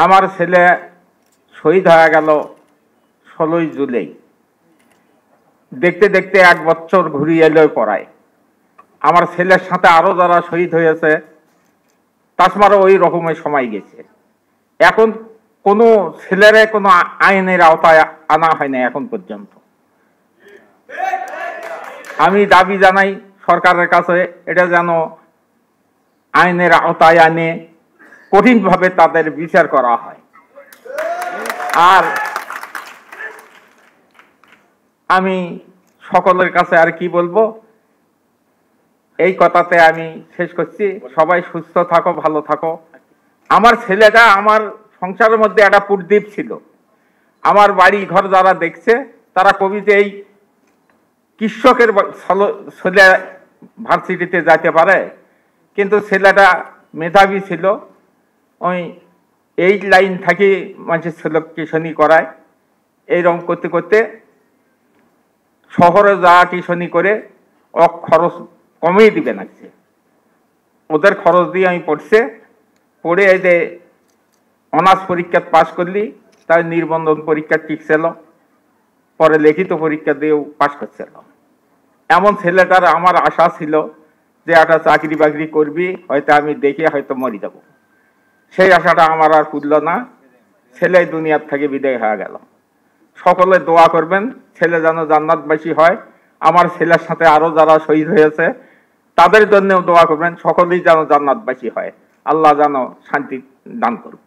আমার ছেলে শহীদ হয়ে গেল 16ই জুলাই। দেখতে দেখতে 1 বছর ঘুরিয়ে এলো পড়ায়। আমার ছেলের সাথে আরো যারা শহীদ হয়েছে তাছাড়াও ওই রকমের সময় গেছে। এখন কোনো ছেলেরে কোনো আইনের আওতায় আনা হয় না এখন পর্যন্ত। আমি দাবি জানাই সরকারের কাছে, এটা যেন আইনের আওতায় আনে কঠিনভাবে তাদের বিচার করা হয়। আর আমি সকলের কাছে আর কি বলবো, এই কথাতে আমি শেষ করছি। সবাই সুস্থ থাকো, ভালো থাকো। আমার ছেলেটা আমার সংসারের মধ্যে একটা প্রদীপ ছিল। আমার বাড়ি ঘর যারা দেখছে তারা কবিতে এই কৃষকের ছেলে ভার্সিটিতে যাইতে পারে, কিন্তু ছেলেটা মেধাবী ছিল। ওই 8 লাইন থাকি মানুষের ছেলে টিউশনি করায়। এইরকম করতে করতে শহরে যা টিউশনি করে খরচ কমিয়ে দিবে নাকছে। ওদের খরচ দিয়ে আমি পড়ে এই যে অনার্স পরীক্ষা পাশ করলি, তাই নির্বন্ধন পরীক্ষা টিকছিল, পরে লিখিত পরীক্ষা দিয়েও পাশ করছিল। এমন ছেলেটার আমার আশা ছিল যে একটা চাকরি বাকরি করবি, হয়তো আমি দেখে হয়তো মরে যাব। সেই আশাটা আমার আর পুরল না। ছেলে দুনিয়ার থেকে বিদায় হয়ে গেল। সকলে দোয়া করবেন ছেলে যেন জান্নাতবাসী হয়। আমার ছেলের সাথে আরো যারা শহীদ হয়েছে তাদের জন্যও দোয়া করবেন, সকলেই যেন জান্নাতবাসী হয়। আল্লাহ যেন শান্তি দান করুন।